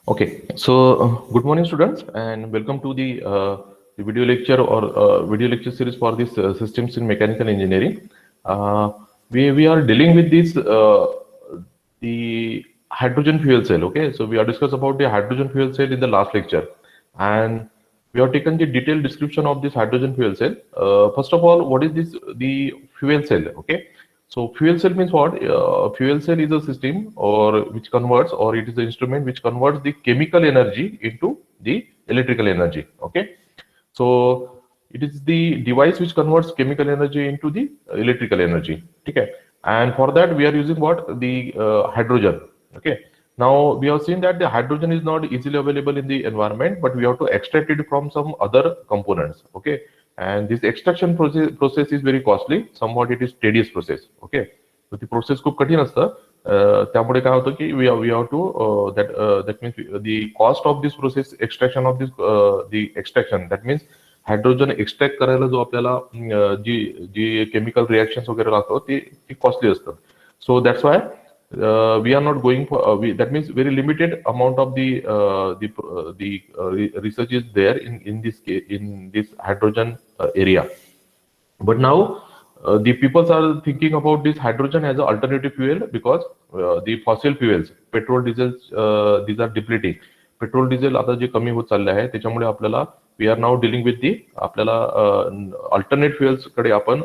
Okay, so good morning, students, and welcome to the video lecture or video lecture series for this systems in mechanical engineering. Uh, we are dealing with this the hydrogen fuel cell. Okay, so we are discussed about the hydrogen fuel cell in the last lecture, and we have taken the detailed description of this hydrogen fuel cell. First of all, what is this the fuel cell? Okay, so fuel cell means what? Fuel cell is a system or which converts, or it is the instrument which converts the chemical energy into the electrical energy. Okay, so it is the device which converts chemical energy into the electrical energy. Okay, and for that we are using what? The hydrogen. Okay, now we have seen that the hydrogen is not easily available in the environment, but we have to extract it from some other components. Okay, and this extraction process is very costly. Somewhat it is tedious process. Okay, so the process खूप कठीण असतं. त्यामुळे काय होतं की we have to that means the cost of this process extraction of this the extraction, that means hydrogen extract करायला जो आपल्याला जी जी केमिकल रिएक्शन्स वगैरे लागतात ती कॉस्टली असतात. सो that's Y we are not going for that means very limited amount of the research is there in this hydrogen area. But now the people are thinking about this hydrogen as an alternative fuel because the fossil fuels, petrol, diesel, these are depleting. Petrol diesel आता जे कमी होत चालले आहे त्याच्यामुळे आपल्याला we are now dealing with the आपल्याला alternate fuels कडे आपण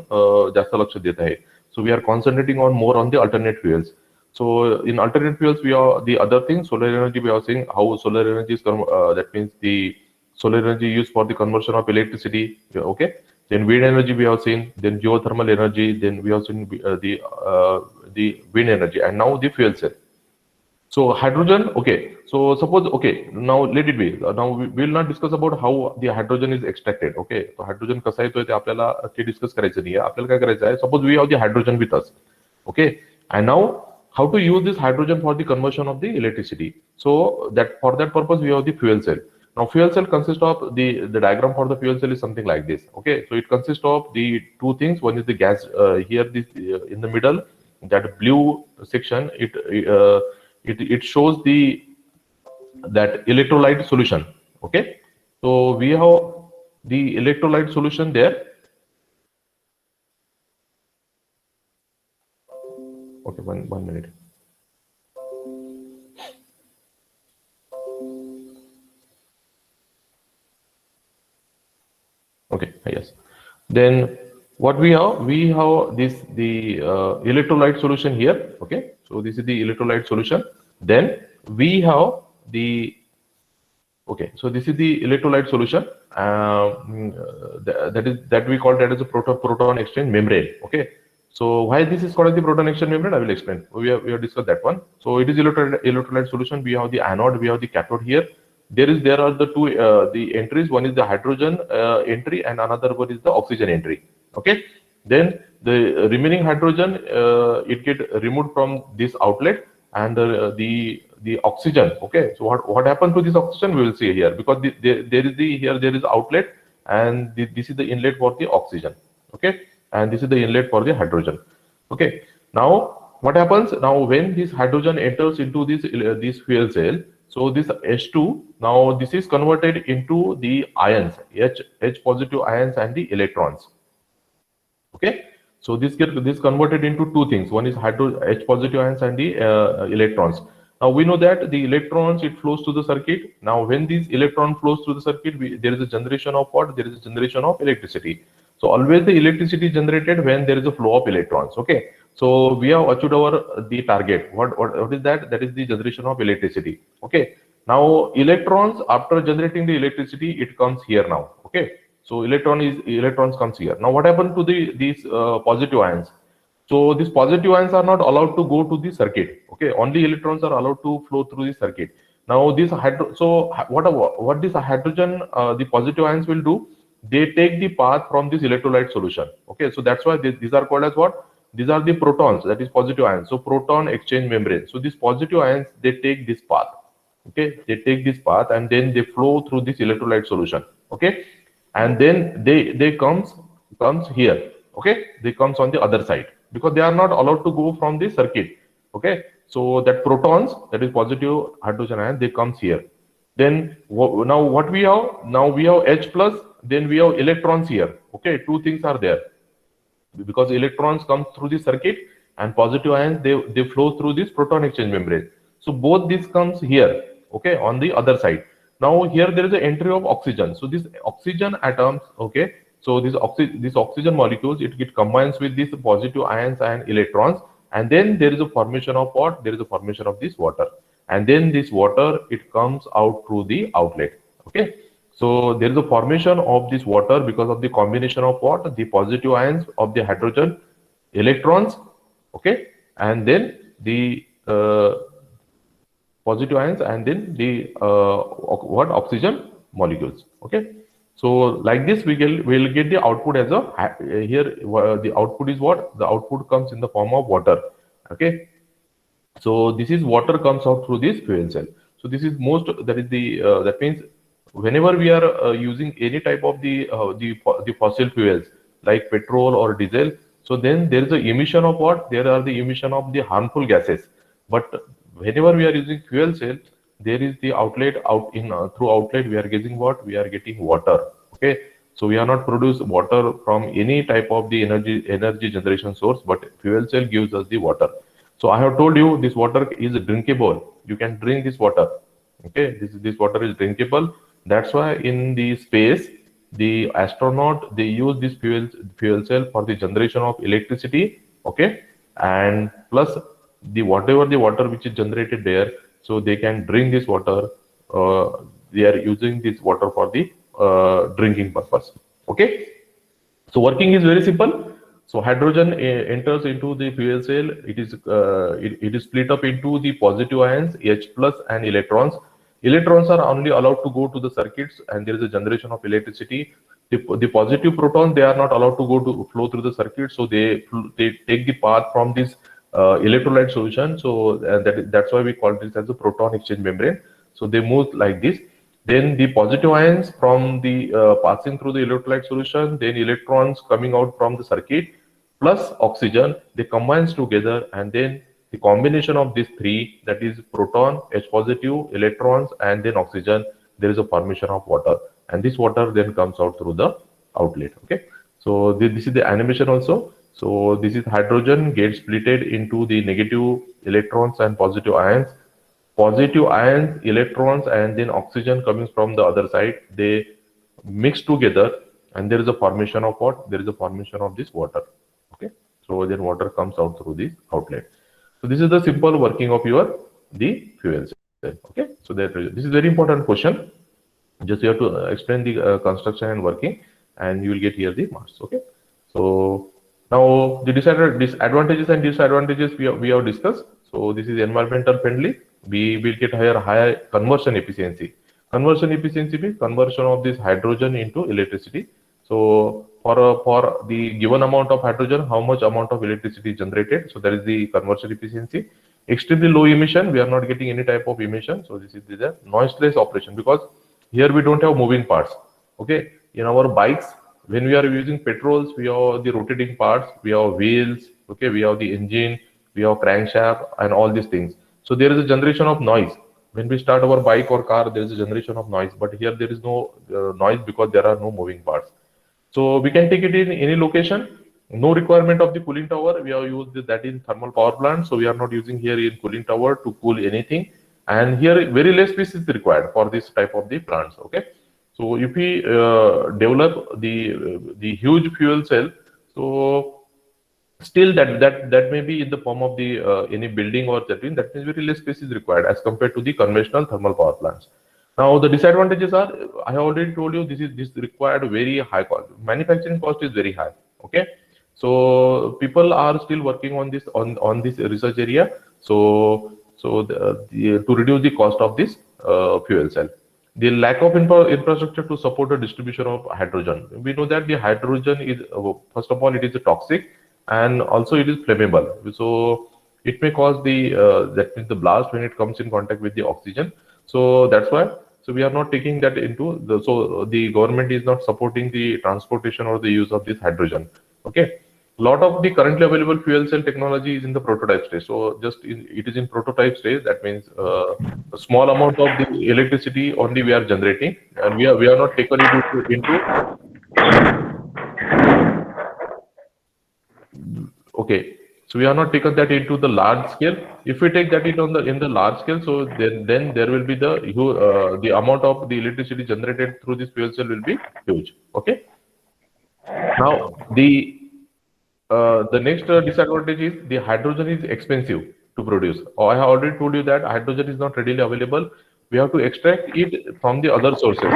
जास्त लक्ष देत आहे. So we are concentrating on more on the alternate fuels. So in alternate fuels, we are the other thing, solar energy. We are seeing how solar energy is that means the solar energy used for the conversion of electricity. Okay. Then wind energy we have seen. Then geothermal energy. Then we have seen the wind energy, and now the fuel cell. So hydrogen. Okay. So suppose okay. Now let it be. Now we will not discuss about how the hydrogen is extracted. Okay. So hydrogen कसा येतोय ते आपल्याला ते discuss करायचं नाहीये. आपल्याला काय करायचं आहे? Suppose we have the hydrogen with us. Okay. And now how to use this hydrogen for the conversion of the electricity. So that for that purpose we have the fuel cell. Now fuel cell consists of the diagram for the fuel cell is something like this. Okay, so it consists of the two things. One is the gas here, this in the middle, that blue section. It shows the that electrolyte solution. Okay, so we have the electrolyte solution there. Okay, one minute. Okay, yes. Then what we have this the electrolyte solution here. Okay, so this is the electrolyte solution. Then we have the okay, so this is the electrolyte solution. That we call that as a proton exchange membrane. Okay. So why this is called as the proton exchange membrane, I will explain. We have discussed that one. So it is electrolyte solution. We have the anode, we have the cathode here. There are the two the entries. One is the hydrogen entry, and another one is the oxygen entry. Okay. Then the remaining hydrogen it get removed from this outlet, and the oxygen. Okay. So what happened to this oxygen we will see here, because there is outlet, and this is the inlet for the oxygen. Okay. And this is the inlet for the hydrogen. Okay. Now what happens now when this hydrogen enters into this fuel cell? So this H2, now this is converted into the ions, H positive ions and the electrons. Okay. So this converted into two things. One is H positive ions and the electrons. Now we know that the electrons, it flows to the circuit. Now when this electron flows through the circuit, there is a generation of what? There is a generation of electricity. So always the electricity is generated when there is a flow of electrons. Okay. So we have achieved the target. What is that? That is the generation of electricity. Okay. Now electrons, after generating the electricity, it comes here now. Okay. So electrons comes here. Now what happened to these positive ions? So these positive ions are not allowed to go to the circuit. Okay. Only electrons are allowed to flow through the circuit. Now what this hydrogen, the positive ions will do? They take the path from this electrolyte solution. Okay, so that's why these are called as what? These are the protons, that is positive ions. So proton exchange membrane. So these positive ions, they take this path. Okay, they take this path and then they flow through this electrolyte solution. Okay, and then they comes here. Okay, they comes on the other side because they are not allowed to go from the circuit. Okay, so that protons, that is positive hydrogen ion, they comes here. Then now what we have? Now we have H plus, then we have electrons here. Okay, two things are there because electrons come through the circuit and positive ions they flow through this proton exchange membrane. So both this comes here, okay, on the other side. Now here there is an entry of oxygen. So this oxygen atoms, okay, so this oxygen molecules it combines with these positive ions and electrons, and then there is a formation of what? There is a formation of this water, and then this water it comes out through the outlet. Okay, so there is a formation of this water because of the combination of what? The positive ions of the hydrogen electrons, okay, and then the positive ions and then the what? Oxygen molecules. Okay, so like this we'll get the output as a here the output is what? The output comes in the form of water. Okay, so this is water comes out through this fuel cell. So this is most, that is the that means whenever we are using any type of the fossil fuels like petrol or diesel, so then there is a emission of what? There are the emission of the harmful gases. But whenever we are using fuel cell, there is the outlet out in through outlet we are getting what? We are getting water. Okay, so we are not produce water from any type of the energy generation source, but fuel cell gives us the water. So I have told you this water is drinkable. You can drink this water. Okay, this water is drinkable. That's why in the space, the astronaut they use this fuel cell for the generation of electricity. Okay, and plus the whatever the water which is generated there, so they can drink this water. They are using this water for the drinking purpose. Okay, so working is very simple. So hydrogen enters into the fuel cell. It is split up into the positive ions H plus and electrons. Electrons are only allowed to go to the circuits, and there is a generation of electricity. The positive protons they are not allowed to go to flow through the circuit, so they take the path from this electrolyte solution. So that's why we call this as a proton exchange membrane. So they move like this. Then the positive ions from the passing through the electrolyte solution, then electrons coming out from the circuit plus oxygen, they combines together, and then the combination of these three, that is proton, H positive, electrons, and then oxygen, there is a formation of water, and this water then comes out through the outlet. Okay, so this is the animation also. So this is hydrogen gets splitted into the negative electrons and positive ions. Positive ions, electrons, and then oxygen coming from the other side, they mix together, and there is a formation of what? There is a formation of this water. Okay, so then water comes out through this outlet. So this is the simple working of your the fuel cell. Okay, so this is very important question. Just you have to explain the construction and working, and you will get here the marks. Okay, so now the disadvantages and disadvantages we have discussed. So this is environmental friendly. We will get higher conversion efficiency. Conversion efficiency means conversion of this hydrogen into electricity. So for the given amount of hydrogen, how much amount of electricity is generated? So that is the conversion efficiency. Extremely low emission. We are not getting any type of emission. So this is the noiseless operation, because here we don't have moving parts. Okay, in our bikes, when we are using petrols, we have the rotating parts, we have wheels. Okay, we have the engine, we have crankshaft, and all these things. So there is a generation of noise. When we start our bike or car, there is a generation of noise, but here there is no noise because there are no moving parts. So we can take it in any location. No requirement of the cooling tower. We have used that in thermal power plant. So we are not using here in cooling tower to cool anything. And here very less space is required for this type of the plants. Okay. So if we develop the huge fuel cell, so still that may be in the form of the any building or that means very less space is required as compared to the conventional thermal power plants. Now the disadvantages are, I have already told you, this required very high cost. Manufacturing cost is very high. Okay, so people are still working on this on this research area. So to reduce the cost of this fuel cell. The lack of infrastructure to support the distribution of hydrogen. We know that the hydrogen is first of all it is toxic, and also it is flammable. So it may cause the that means the blast when it comes in contact with the oxygen. So that's why. So we are not taking that into the. So the government is not supporting the transportation or the use of this hydrogen. Okay. lot of the currently available fuel cell technology is in the prototype stage. So it is in prototype stage. That means a small amount of the electricity only we are generating, and we are not taken into okay. So we are not taken that into the large scale. If we take that in the large scale, so then there will be the amount of the electricity generated through this fuel cell will be huge. Okay. Now the next disadvantage is the hydrogen is expensive to produce. Oh, I have already told you that hydrogen is not readily available. We have to extract it from the other sources.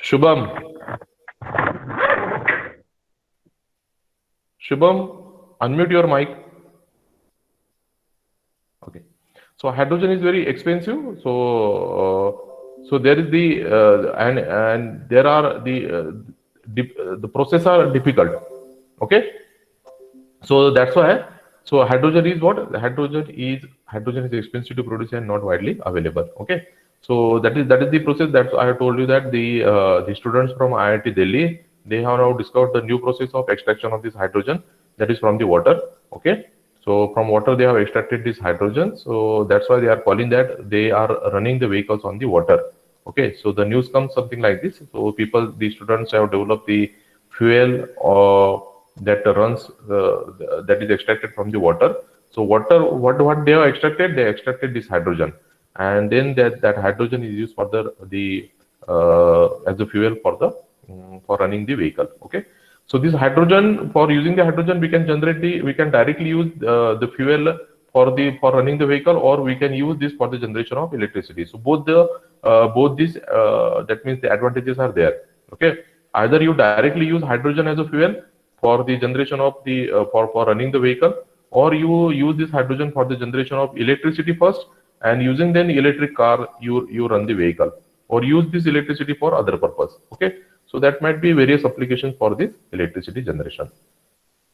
Shubham, Shubham, unmute your mic. Okay. So hydrogen is very expensive. So there is and there are the process are difficult. Okay. So that's why. So hydrogen is what? Hydrogen is expensive to produce and not widely available. Okay. So that is the process that I have told you that the students from IIT Delhi, they have now discovered the new process of extraction of this hydrogen, that is from the water. Okay. So from water they have extracted this hydrogen. So that's why they are calling that they are running the vehicles on the water. Okay. So the news comes something like this. So the students have developed the fuel that runs that is extracted from the water. So what they have extracted? They extracted this hydrogen, and then that hydrogen is used for the as a fuel for the for running the vehicle. Okay. So this hydrogen, for using the hydrogen, we can directly use the fuel for running the vehicle, or we can use this for the generation of electricity. So both these that means the advantages are there. Okay. Either you directly use hydrogen as a fuel for the generation of the for running the vehicle, or you use this hydrogen for the generation of electricity first, and using then electric car you run the vehicle, or use this electricity for other purpose. Okay. So that might be various applications for this electricity generation.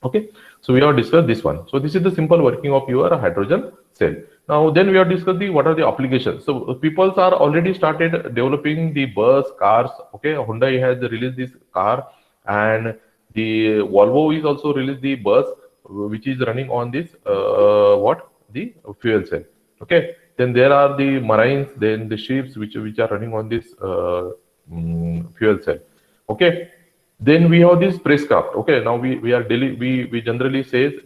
Okay. So we have discussed this one. So this is the simple working of your hydrogen cell. Now then we have discussed what are the applications. So people are already started developing the bus, cars. Okay. Hyundai has released this car, and the Volvo is also released the bus, which is running on this the fuel cell. Okay. Then there are the marines, then the ships which are running on this fuel cell. Okay. Then we have this spacecraft. Okay. Now we generally say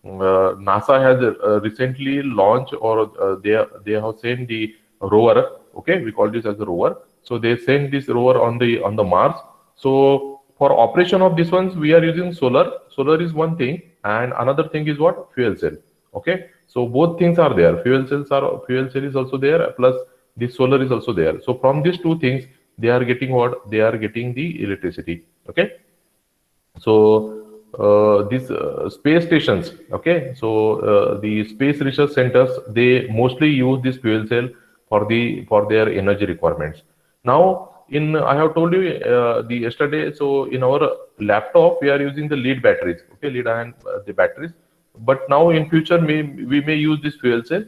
NASA has recently launched, or they have sent the rover. Okay, we call this as a rover. So they sent this rover on the Mars. So for operation of this ones, we are using solar. Solar is one thing, and another thing is what? Fuel cell. Okay. So both things are there. Fuel cell is also there. Plus the solar is also there. So from these two things, they are getting what? They are getting the electricity. Okay. So these space stations. Okay. So the space research centers, they mostly use this fuel cell for their energy requirements. Now I have told you the yesterday. So in our laptop we are using the lead batteries. Okay, lead ion the batteries. But now in future we may use this fuel cell.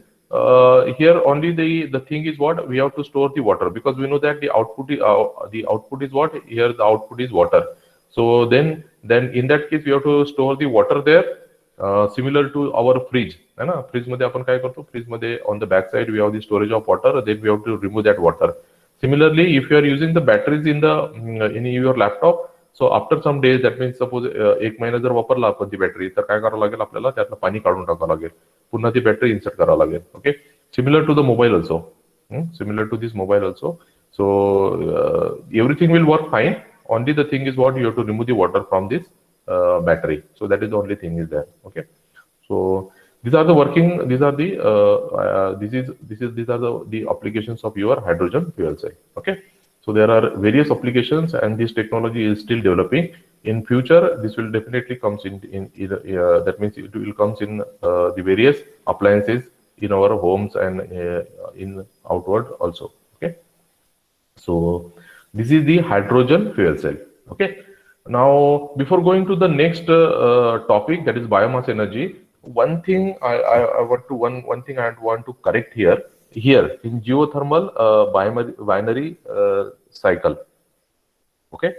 Here only the thing is what? We have to store the water, because we know that the output is what? Here the output is water. So then in that case we have to store the water there, similar to our fridge. Fridge मध्ये आपण काय करतो? Fridge मध्ये on the back side we have the storage of water. Then we have to remove that water. Similarly, if you are using the batteries in your laptop, so after some days, that means suppose एक महिना जर वापरला आपण ती battery, तर काय करावं लागेल? आपल्याला त्यातलं पाणी काढून टाकावं लागेल, पुन्हा ती बॅटरी इन्सर्ट करावं लागेल. Okay. Similar to the mobile also. Similar to this mobile also. So everything will work fine. Only the thing is what? You have to remove the water from this battery. So that is the only thing is there. Okay. So these are the the applications of your hydrogen fuel cell. Okay. So there are various applications, and this technology is still developing. In future, this will definitely comes in that means it will comes in the various appliances in our homes and in outward also. Okay. So this is the hydrogen fuel cell. Okay. Now before going to the next topic, that is biomass energy, one thing I want to correct here. here in geothermal binary cycle. Okay.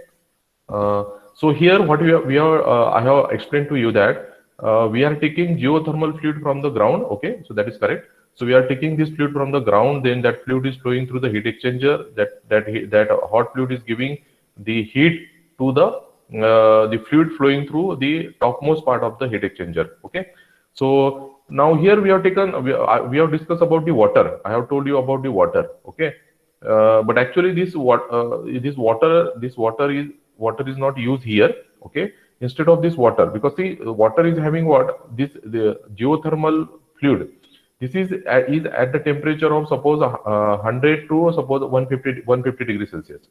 So here what we are I have explained to you that we are taking geothermal fluid from the ground. Okay, so that is correct. So we are taking this fluid from the ground, then that fluid is flowing through the heat exchanger. That hot fluid is giving the heat to the fluid flowing through the topmost part of the heat exchanger. Okay, so now here we have taken we have discussed about the water. I have told you about the water. Okay, but actually water is not used here. Okay, instead of this water, because see water is having what this the geothermal fluid. This is at the temperature of suppose 100 to suppose 150 degrees Celsius.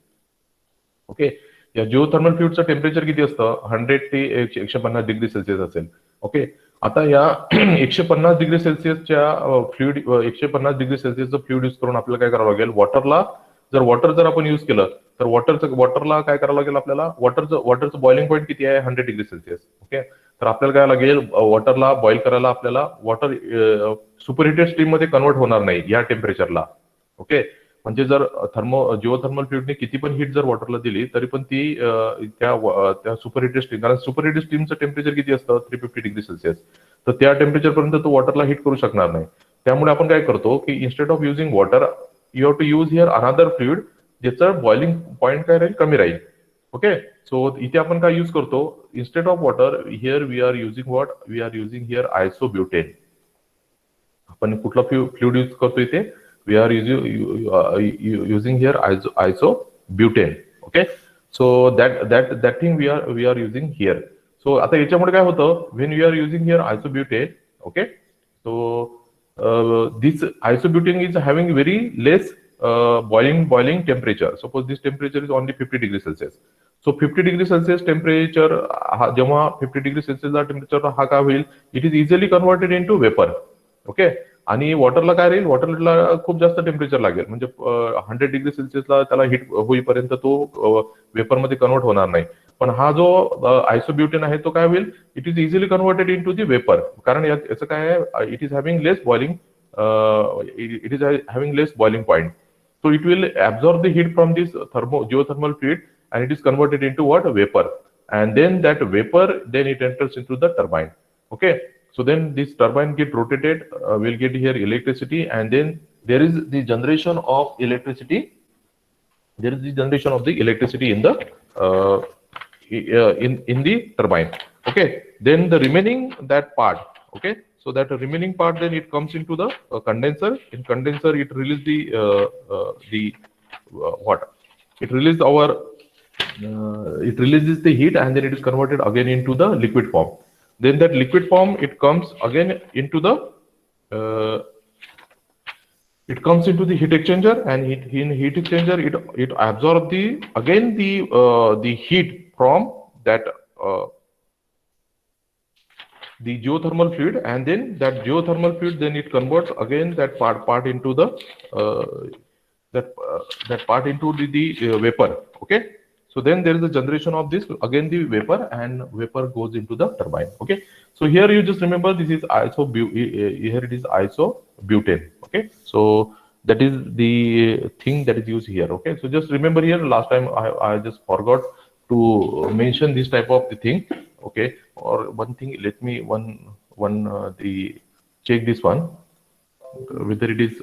Okay या geothermal फ्लुइडचं temperature किती असतं 100 ते 150 degree Celsius असेल. Okay आता या 150 degree सेल्सिअसच्या fluid 150 degree सेल्सिअसचं fluid use करून आपल्याला काय करावं लागेल वॉटरला जर आपण यूज केलं तर वॉटरला काय करावं लागेल आपल्याला वॉटरचं बॉइलिंग पॉईंट किती आहे 100 डिग्री सेल्सिअस. ओके तर आपल्याला काय लागेल वॉटरला बॉईल करायला आपल्याला वॉटर सुपरहिटेड स्टीम मध्ये कन्वर्ट होणार नाही या टेम्परेचरला. ओके म्हणजे जर जिओथर्मल फ्लुइडने किती पण हीट जर वॉटरला दिली तरी पण ती त्या सुपरहिटेड स्टीम कारण सुपरहिटेड स्टीमचं टेम्परेचर किती असतं 350 डिग्री सेल्सिअस तर त्या टेम्परेचर पर्यंत तो वॉटरला हीट करू शकणार नाही. त्यामुळे आपण काय करतो की instead of using water you have to use here another fluid ज्याचं बॉइलिंग पॉईंट काय राहील कमी राहील. ओके सो इथे आपण काय यूज करतो instead of water here we are using here isobutane. आपण कुठला फ्लुइड यूज करतो इथे we are using here isobutane. Okay, so that thing we are using here. So आता याच्यामुळे काय होतं when we are using here isobutane. Okay, so this isobutane is having very less boiling temperature. Suppose this temperature is only 50 degrees Celsius. So 50 degree Celsius temperature जेव्हा 50 degree Celsius चा temperature हा काय होईल it is easily converted into vapour. Okay आणि वॉटरला काय राहील वॉटरला खूप जास्त temperature लागेल म्हणजे 100 डिग्री सेल्सिअसला त्याला हिट होईपर्यंत तो वेपरमध्ये कन्वर्ट होणार नाही. पण हा जो आयसोब्युटेन आहे तो काय होईल it is easily converted into the vapour कारण याचं काय आहे it is having less boiling point. So it will absorb the heat from this geothermal fluid and it is converted into what vapour and then that vapour then it enters into the turbine. Okay so then this turbine get rotated will get here electricity and then there is the generation of electricity in the in the turbine. Okay then the remaining that part. Okay so that remaining part then it comes into the condenser. In condenser it releases it releases the heat and then it is converted again into the liquid form. Then that liquid form it comes again into the heat exchanger and in heat exchanger it absorbs the heat from that the geothermal fluid and then that geothermal fluid then it converts again that part into the that part into the vapor. Okay so then there is a generation of this again the vapor and vapor goes into the turbine. Okay so here you just remember this is here it is isobutane. Okay so that is the thing that is used here. Okay so just remember here last time I just forgot to mention this type of the thing. Okay or one thing let me the check this one whether it is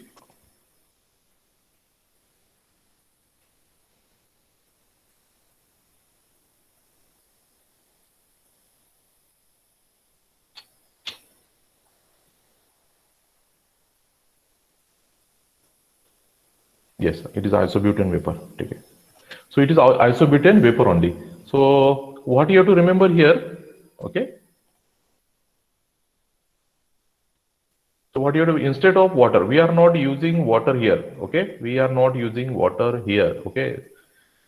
yes it is isobutane vapor. Okay so it is isobutane vapor only. So what you have to remember here. Okay so what you have to instead of water we are not using water here. Okay we are not using water here. Okay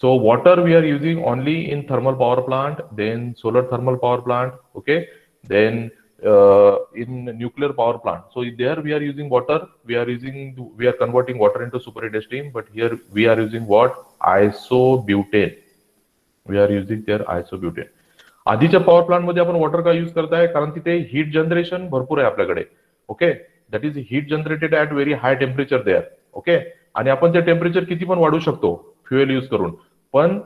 so water we are using only in thermal power plant then solar thermal power plant. Okay then in nuclear power plant. So there we are using water we are converting water into superheated steam but here we are using what isobutane. We are using there isobutane. आधीच्या power plant मध्ये आपण water का use करताय कारण तिथे heat generation भरपूर आहे आपल्याकडे. Okay that is heat generated at very high temperature there. Okay, आणि आपण ते टेम्परेचर किती पण वाढवू शकतो फ्युएल यूज करून, पण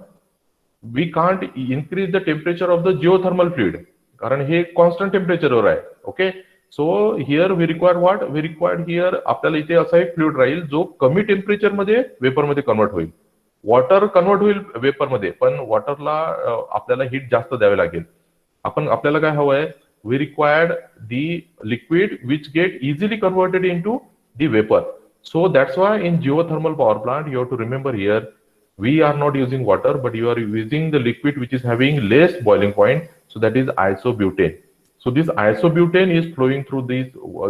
we can't increase the temperature of the geothermal fluid, कारण हे कॉन्स्टंट टेम्परेचरवर आहे. Okay, so here we required what, we required here आपल्याला इथे असा एक फ्लुइड राहील जो कमी टेम्परेचरमध्ये वेपरमध्ये कन्वर्ट होईल. वॉटर कन्वर्ट होईल वेपरमध्ये, पण वॉटरला आपल्याला हीट जास्त द्यावे लागेल. आपल्याला काय हवंय, we required the liquid which get easily converted into the vapour. So that's why in geothermal power plant you have to remember here, we are not using water, but you are using the liquid which is having less boiling point, so that is isobutane. So this isobutane is flowing through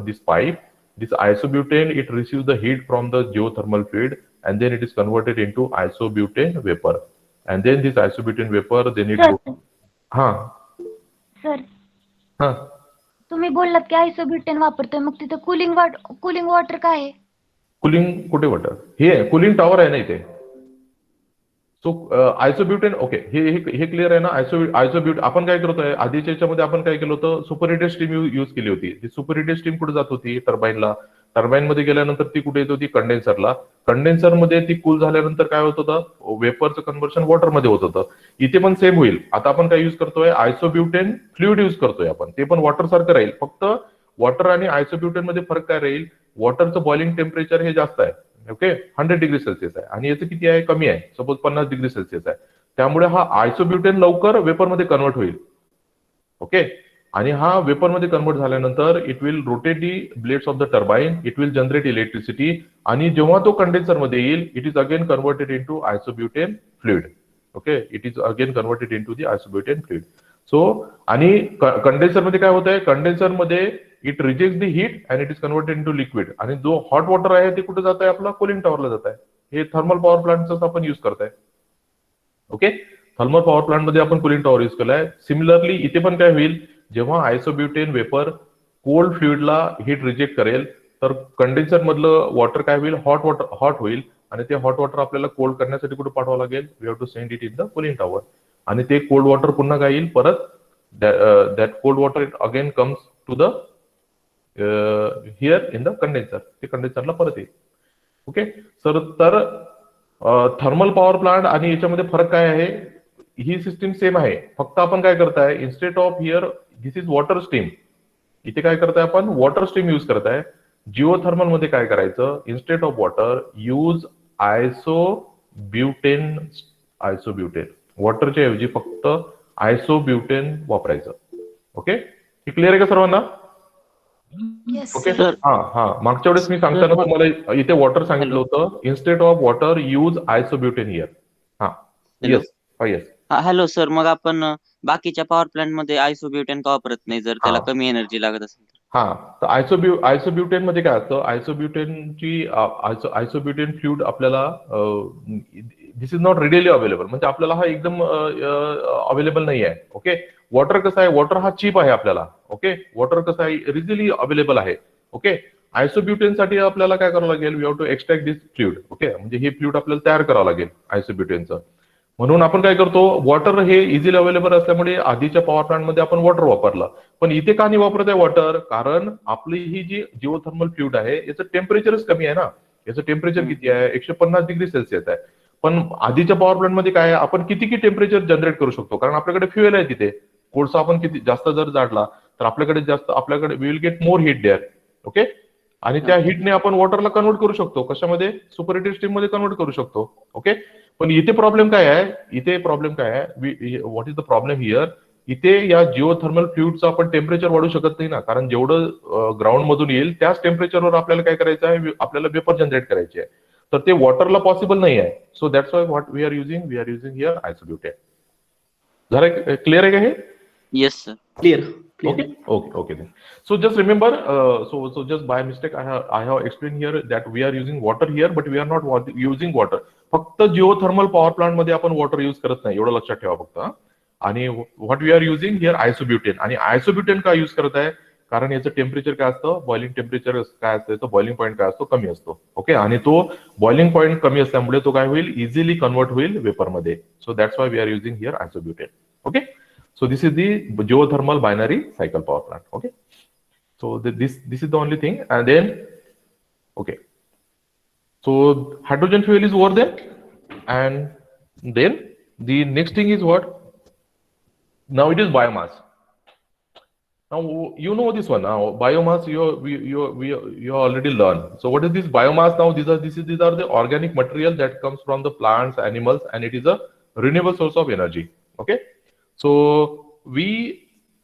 this pipe. This isobutane, it receives the heat from the geothermal fluid and then it is converted into isobutane vapor, and then this isobutane vapor then it goes. हा sir, हा तुम्ही बोललात की आयसोब्युटेन वापरतोय, मग तिथे cooling water काय आहे? Cooling कुठे वॉटर, हे कूलिंग टॉवर आहे ना इथे. सो आयसोब्युटेन, ओके, हे क्लिअर आहे ना. आयसोब्युट आपण काय करतोय, आधीच्या याच्यामध्ये आपण काय केलं होतं, सुपरहिटेड स्टीम यूज केली होती. ती सुपरहिटेड स्टीम कुठे जात होती, टर्बाईनला. टर्बाईन मध्ये गेल्यानंतर ती कुठे येत होती, कंडेन्सरला. कंडेन्सरमध्ये ती कूल झाल्यानंतर काय होत होतं, वेपरचं कन्व्हर्शन वॉटरमध्ये होत होतं. इथे पण सेम होईल. आता आपण काय यूज करतोय, आयसोब्युटेन फ्लुइड यूज करतोय आपण, ते पण वॉटर सारखं राहील. फक्त वॉटर आणि आयसोब्युटेन मध्ये फरक काय राहील, वॉटरचं बॉइलिंग टेम्परेचर हे जास्त आहे. ओके, 100 डिग्री सेल्सिअस आहे, आणि याचं किती आहे, कमी आहे, सपोज 50 डिग्री सेल्सिअस आहे. त्यामुळे हा आयसोब्युटेन लवकर वेपरमध्ये कन्वर्ट होईल. ओके, आणि हा वेपरमध्ये कन्वर्ट झाल्यानंतर it will rotate the blades of the turbine, it will generate electricity, आणि जेव्हा तो कंडेन्सरमध्ये येईल, it is again converted into isobutane fluid. Okay, it is again converted into the isobutane fluid. So आणि कंडेन्सरमध्ये काय होत आहे, कंडेन्सरमध्ये it reject the heat and it is converted into liquid, आणि जो हॉट वॉटर आहे ते कुठे जात आहे, आपला कूलिंग टॉवरला जात आहे. हे थर्मल पॉवर प्लांटच आपण युज करताय. ओके, थर्मल पॉवर प्लांट मध्ये आपण कूलिंग टॉवर युज केलाय. सिमिलरली इथे पण काय होईल, जेव्हा आयसोब्युटेन वेपर कोल्ड फ्लुइडला हीट रिजेक्ट करेल, तर कंडेन्सर मधलं वॉटर काय होईल, हॉट होईल, आणि ते हॉट वॉटर आपल्याला कोल्ड करण्यासाठी कुठे पाठवावं लागेल, we have to send it in the cooling tower. आणि ते कोल्ड वॉटर पुन्हा काय येईल, परत that cold water it again comes to the here in the condenser, ते कंडेन्सरला परत येईल. ओके सर, तर थर्मल पॉवर प्लांट आणि याच्यामध्ये फरक काय आहे, ही सिस्टीम सेम आहे, फक्त आपण काय करताय, instead of here this is water steam, इथे काय करताय आपण, वॉटर स्टीम यूज करताय. जिओथर्मल मध्ये काय करायचं, इन्स्टेड ऑफ वॉटर यूज आयसोब्युटेन, वॉटरच्या ऐवजी फक्त आयसोब्युटेन वापरायचं. ओके, हे क्लिअर आहे का सर्वांना? ओके, हा मागच्या वेळेस मी सांगताना तुम्हाला इथे वॉटर सांगितलं होतं, instead of water use isobutane here. हा येस, येस. हॅलो सर, मग आपण बाकीच्या पॉवर प्लांट मध्ये आयसोब्युटेन का वापरत नाही, जर त्याला कमी एनर्जी लागत असेल तर? हा, तर आयसोब्युटेन मध्ये काय असतं, आयसोब्युटेन फ्लुइड आपल्याला this is not readily available, म्हणजे आपल्याला हा एकदम अवेलेबल नाही आहे. ओके, वॉटर कसं आहे, वॉटर हा चीप आहे आपल्याला. ओके, वॉटर कसं आहे, रिझिली अवेलेबल आहे. ओके, आयसोब्युटेन साठी आपल्याला काय करावं लागेल, we have to extract this fluid. Okay, म्हणजे हे फ्लुइड आपल्याला तयार करावं लागेल आयसोब्युटेनचं. म्हणून आपण काय करतो, वॉटर हे इझिली अवेलेबल असल्यामुळे आधीच्या पॉवर प्लांट मध्ये आपण वॉटर वापरलं, पण इथे का नाही वापरत आहे वॉटर, कारण आपली ही जी जिओथर्मल फ्लुइड आहे याचं टेम्परेचरच कमी आहे ना. याचं टेम्परेचर किती आहे, 150 डिग्री सेल्सिअस आहे. पण आधीच्या पॉवर प्लांट मध्ये काय आहे, आपण किती टेम्परेचर जनरेट करू शकतो, कारण आपल्याकडे फ्युएल आहे तिथे. कोळसा आपण किती जास्त जर जाडला तर आपल्याकडे we will get more heat there. Okay, आणि त्या हीटने आपण वॉटरला कन्वर्ट करू शकतो, कशामध्ये, सुपरहिटेड स्टीम मध्ये कन्वर्ट करू शकतो. ओके, पण इथे प्रॉब्लेम काय आहे, what is the problem here, इथे या जिओथर्मल फ्लुइडचं आपण टेम्परेचर वाढू शकत नाही ना, कारण जेवढं ग्राउंड मधून येईल त्याच टेम्परेचरवर आपल्याला काय करायचं आहे, आपल्याला वेपर जनरेट करायची आहे, तर ते वॉटरला पॉसिबल नाही आहे. So that's why what we are using here isobutane. जरा क्लिअर आहे का हे? Yes sir, clear. Okay. Then. So just remember, so just by mistake, I have explained here that we are using water here, but we are not using water. फक्त geothermal power plant मध्ये आपण water use करत नाही, एवढं लक्षात ठेवा फक्त. आणि what we are using here isobutane. आणि आयसोब्युटेन का युज करत आहे, कारण याचं टेम्परेचर काय असतं, बॉइलिंग टेम्परेचर काय असतं, याचं बॉइलिंग पॉईंट काय असतो, कमी असतो. ओके, आणि तो बॉइलिंग पॉईंट कमी असल्यामुळे तो काय होईल, इझिली कन्वर्ट होईल वेपरमध्ये. So that's why we are using here isobutane. Okay, so this is the geothermal binary cycle power plant. Okay, So this is the only thing. And then okay, so hydrogen fuel is over there, and then the next thing is what? Now it is biomass. Now you know this one. Now biomass you already learned. So what is this biomass? Now these are the organic material that comes from the plants, animals, and it is a renewable source of energy. Okay, so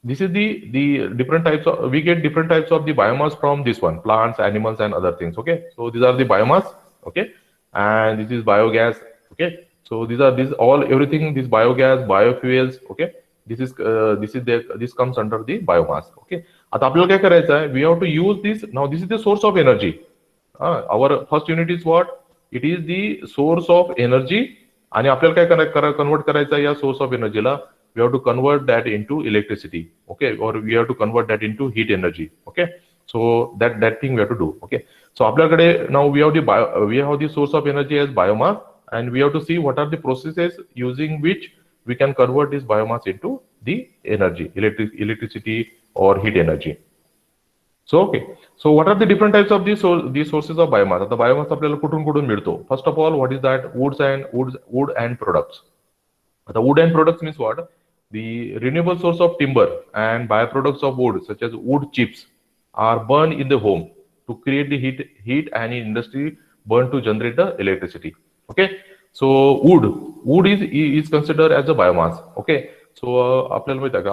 this is the different types of, we get different types of the biomass from this one, plants, animals, and other things. Okay, so these are the biomass. Okay, and this is biogas. Okay, so these all everything, this biogas, biofuels. Okay, this comes under the biomass. Okay, आता आपल्याला काय करायचं आहे, we have to use this. Now this is the source of energy. Our first unit is what? It is the source of energy. आणि आपल्याला काय convert करायचं आहे या सोर्स ऑफ एनर्जीला? We have to convert that into electricity. Okay, or we have to convert that into heat energy. Okay, so that thing we have to do. Okay, so आपल्याकडे now we have the source of energy as biomass, and we have to see what are the processes using which we can convert this biomass into the energy, electricity or heat energy. So okay, so what are the different types of these sources of biomass? आता biomass आपल्याला कुठून मिळतो? First of all, what is that? Wood and products. आता wood and products means what? The renewable source of timber and byproducts of wood, such as wood chips, are burned in the home to create the heat, and in industry burned to generate the electricity. Okay, so wood is considered as a biomass. Okay, so आपल्याला माहिती आहे का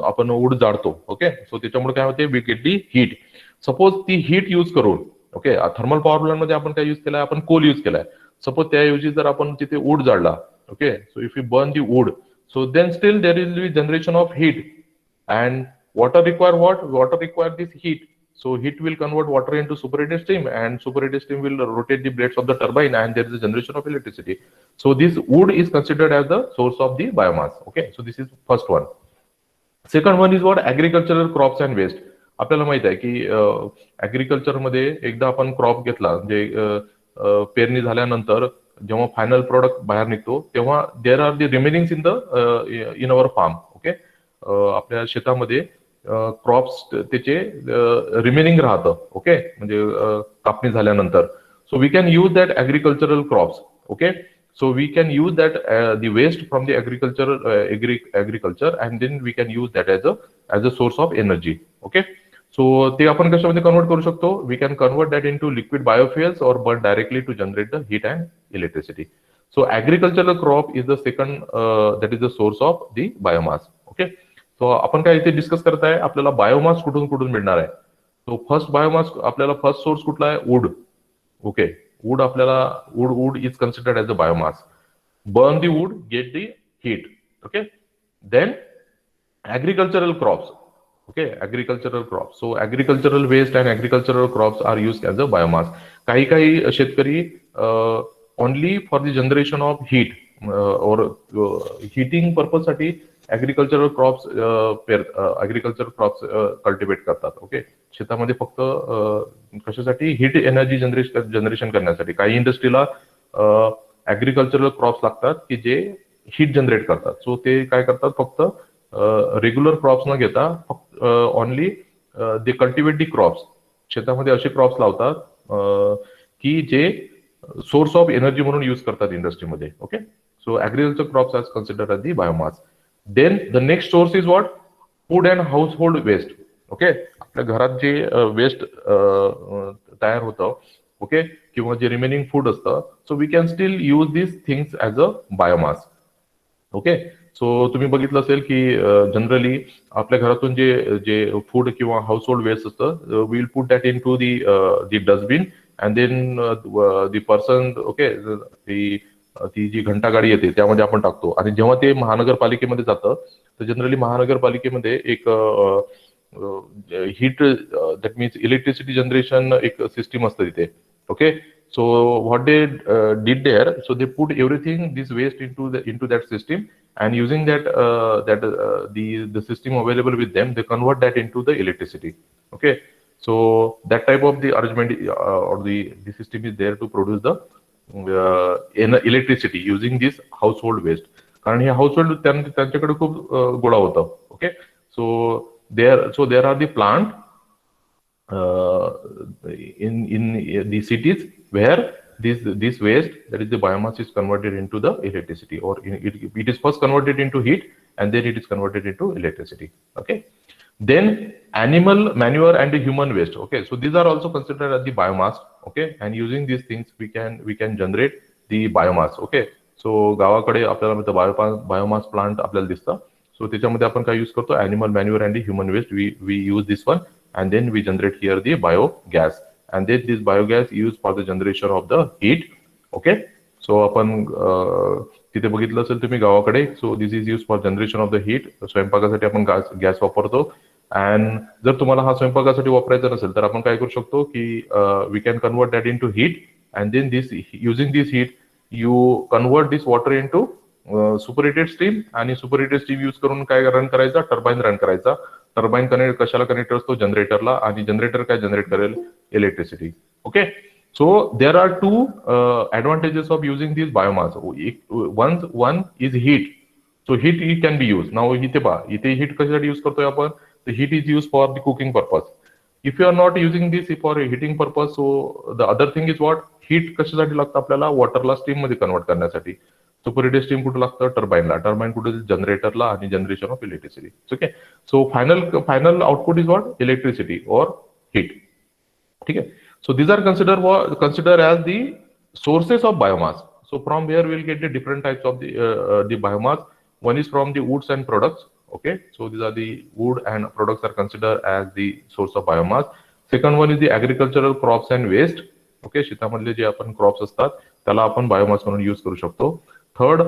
आपण would जाळतो. Okay, सो त्याच्यामुळे काय होते, we get the heat. Suppose ती heat use करून, ओके, थर्मल पॉवर प्लांट मध्ये आपण काय यूज केलाय, आपण कोल यूज केलाय. सपोज त्याऐवजी जर आपण तिथे would जाळला, okay, so if you burn the wood, so then still there will be generation of heat, and water require this heat. So heat will convert water into superheated steam, and superheated steam will rotate the blades of the turbine, and there is a generation of electricity. So this wood is considered as the source of the biomass. Okay, so this is first one. Second one is what? Agricultural crops and waste. आपल्याला माहित आहे की agriculture मध्ये एकदा आपण crop घेतला, म्हणजे पेरणी झाल्यानंतर जेव्हा फायनल प्रोडक्ट बाहेर निघतो, तेव्हा there are the remainings in our farm. Okay, आपल्या शेतामध्ये क्रॉप्स त्याचे रिमेनिंग राहतं. ओके, म्हणजे कापणी झाल्यानंतर. So we can use that agricultural crops. Okay, so we can use that the waste from the agriculture, and then we can use that as a source of energy. Okay, so ते आपण कशामध्ये convert करू शकतो? We can convert that into liquid biofuels or burn directly to generate the heat and electricity. So agricultural crop is the second, that is the source of the biomass. Okay, so आपण काय इथे discuss करताय, आपल्याला biomass कुठून मिळणार आहे. So first biomass, आपल्याला first source कुठला आहे? Wood. Okay, wood is considered as a biomass. Burn the wood, get the heat. Okay, then agricultural crops. Okay, agricultural crops. So agricultural waste and agricultural crops are used as a biomass. काही शेतकरी only for the generation of heat or heating purpose साठी agricultural crops cultivate करतात. Okay, शेतामध्ये फक्त कशासाठी? Heat energy generation करण्यासाठी. काही इंडस्ट्रीला agricultural crops लागतात की जे हीट जनरेट करतात. सो ते काय करतात, फक्त रेग्युलर क्रॉप्स न घेता फक्त only they cultivate the crops. शेतामध्ये असे क्रॉप्स लावतात की जे सोर्स ऑफ एनर्जी म्हणून यूज करतात इंडस्ट्रीमध्ये. Okay, so agriculture crops are considered as the biomass. Then the next source is what? Food and household waste. Okay, आपल्या घरात जे वेस्ट तयार होतं, ओके, किंवा जे रिमेनिंग फूड असतं, so we can still use this things as a biomass. Okay, so तुम्ही बघितलं असेल की जनरली आपल्या घरातून जे फूड किंवा हाऊसहोल्ड वेस्ट असतं, we will put that into the dustbin, and then the person, okay, ती जी घंटा गाडी येते त्यामध्ये आपण टाकतो. आणि जेव्हा ते महानगरपालिकेमध्ये जातं, तर जनरली महानगरपालिकेमध्ये एक heat, that means electricity generation एक सिस्टीम असतं तिथे. Okay, so what they did there, so they put everything this waste into that system, and using that the system available with them, they convert that into the electricity. Okay, so that type of the arrangement or the system is there to produce the electricity using this household waste. कारण हे household त्यांच्याकडे खूप गोळा होतं. Okay, so there are the plant in the cities where this waste, that is the biomass, is converted into the electricity, or it is first converted into heat and then it is converted into electricity. Okay. Then animal manure and the human waste. Okay, so these are also considered as the biomass. Okay, and using these things we can generate the biomass. Okay, so गावाकडे आपल्याला biomass plant आपल्याला दिसतं. So त्याच्यामध्ये आपण काय use करतो, animal manure and the human waste, we use this one, and then we generate here the biogas, and then this biogas used for the generation of the heat. Okay, so आपण तिथे बघितलं असेल तुम्ही गावाकडे, so this is use for generation of the heat. स्वयंपाकासाठी आपण gas वापरतो. And जर तुम्हाला हा स्वयंपाकासाठी वापरायचा नसेल तर आपण काय करू शकतो की we can convert that into heat, and then this using this heat you convert this water into superheated steam, आणि सुपरहिटेड स्टीम यूज करून काय रन करायचा, टर्बाईन रन करायचा. टर्बाईन कनेक्ट कशाला कनेक्ट असतो, जनरेटरला, आणि जनरेटर काय जनरेट करेल, electricity. Okay, so there are two advantages of using this biomass. One is heat. So heat can be used. Now इथे heat कशासाठी यूज करतोय आपण, the heat is used for the cooking purpose. If you are not using this for a heating purpose, so the other thing is what, heat कशासाठी लागतं आपल्याला, वॉटरला steam मध्ये convert करण्यासाठी. Superheated steam कुठे लागतं, टर्बाईनला. टर्बाईन कुठे, जनरेटरला, आणि generation of electricity. Okay, so final output is what, electricity or heat. ठीक आहे. So these are considered as the sources of biomass. So from where we'll get the different types of the biomass. One is from the woods and products. Okay, so these are the wood and products are considered as the source of biomass. Second one is the agricultural crops and waste. Okay, शेतामधले जे आपण crops असतात त्याला आपण biomass म्हणून use करू शकतो. Third,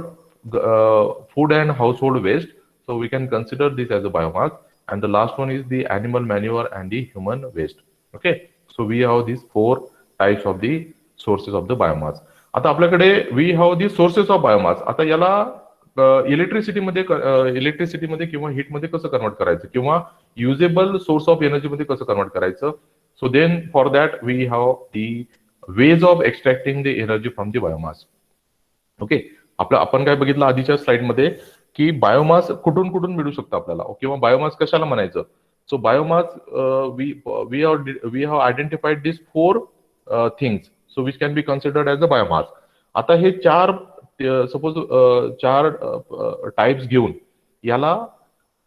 food and household waste. So we can consider this as a biomass. And the last one is the animal manure and the human waste. Okay. So we have these four types of the sources of the biomass. आता आपल्याकडे we have the sources of biomass. आता याला electricity मध्ये किंवा heat मध्ये कसं convert करायचं, किंवा युजेबल सोर्स ऑफ एनर्जी मध्ये कसं कन्वर्ट करायचं. So then for that we have the ways of extracting the energy from the biomass. Okay, आपण काय बघितलं आधीच्या स्लाइड मध्ये की बायोमास कुठून कुठून मिळू शकतो आपल्याला, किंवा बायोमास कशाला म्हणायचं. So biomass, we have identified these four things, so which can be considered as a biomass. आता हे सपोज चार टाइप्स घेऊन याला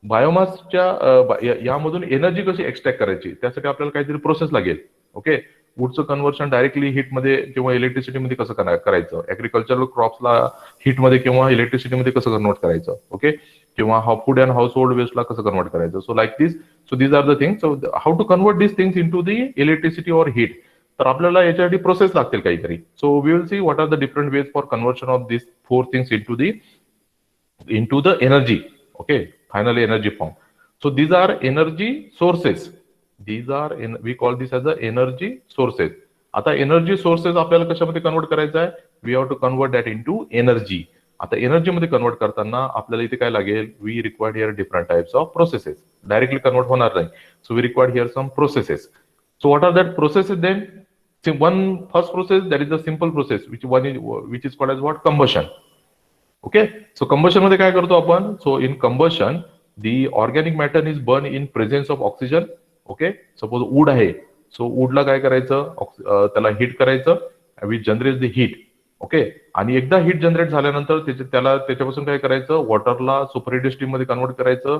बायोमासच्या यामधून एनर्जी कशी एक्स्ट्रॅक्ट करायची, त्यासाठी आपल्याला काहीतरी प्रोसेस लागेल. ओके, वूडचं कन्व्हर्शन डायरेक्टली हीट मध्ये किंवा इलेक्ट्रिसिटी मध्ये कसं करायचं, ऍग्रिकल्चरल क्रॉप्सला हीट मध्ये किंवा इलेक्ट्रिसिटी मध्ये कसं कन्वर्ट करायचं. ओके, किंवा फूड अँड हाऊस होल्ड वेस्टला कसं कन्वर्ट करायचं. So like this, so these are the things. So how to convert this things into the electricity or heat. तर आपल्याला याच्यासाठी प्रोसेस लागतील काहीतरी. So we will see what are the different ways for conversion of this four things into the energy. Okay, final energy form. So these are energy sources. We call this as the energy sources. आता energy sources आपल्याला कशामध्ये convert करायचं आहे, we have to convert that into energy. आता energy मध्ये convert करताना आपल्याला इथे काय लागेल, we required here different types of processes. Directly convert होणार नाही, so we required here some processes. So what are that processes then? One first process, that is the simple process, which is called as what, combustion. Okay, so combustion मध्ये काय करतो आपण, so in combustion the organic matter is burned in presence of oxygen. Okay, suppose wood आहे, so woodला काय करायचं, त्याला heat करायचं, which generates the heat. Okay, आणि एकदा हीट जनरेट झाल्यानंतर त्याच्यापासून काय करायचं, वॉटरला सुपरहिटेड स्टीम मध्ये कन्वर्ट करायचं.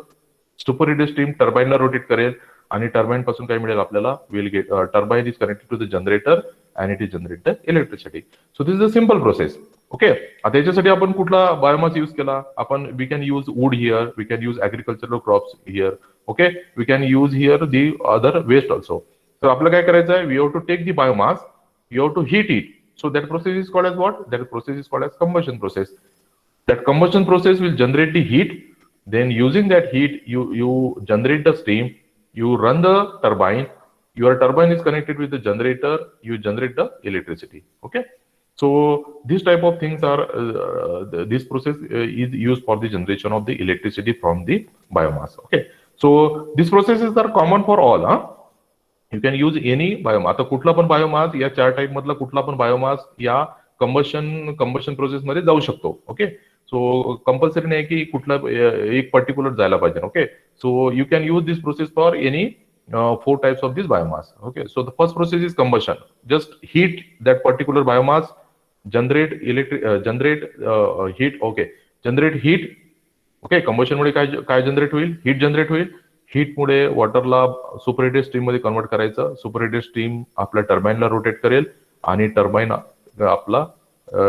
सुपरहिटेड स्टीम टर्बाईनला रोटेट करेल, आणि टर्बाईन पासून काय मिळेल आपल्याला, will get turbine is connected to the generator and it is generate the electricity. So this is a simple process. Okay, आता याच्यासाठी आपण कुठला बायोमास यूज केला, आपण we can use wood here, we can use agricultural crops here. Okay, we can use here the other waste also. तर आपल्याला काय करायचं आहे, we have to take the biomass, you have to heat it. So that process is called as what? That process is called as combustion process. That combustion process will generate the heat. Then using that heat, you generate the steam. You run the turbine. Your turbine is connected with the generator. You generate the electricity. Okay. So this type of things are this process is used for the generation of the electricity from the biomass. Okay. So these processes are common for all. You can use any biomass. आता कुठला पण biomass, या चार type मधला कुठला पण biomass या combustion process मध्ये जाऊ शकतो. ओके, सो कंपल्सरी नाही की कुठला एक पर्टिक्युलर जायला पाहिजे. Okay, So you can use this process for any 4 types of this biomass. Okay, so the first process is combustion. Just heat that particular biomass, generate heat. Okay, generate heat. Okay, combustion मुळे काय generate होईल, heat generate होईल. Heat मुळे वॉटरला superheated steam मध्ये convert करायचं. Superheated steam आपल्या टर्बाइनला रोटेट करेल आणि टर्बाइन आपला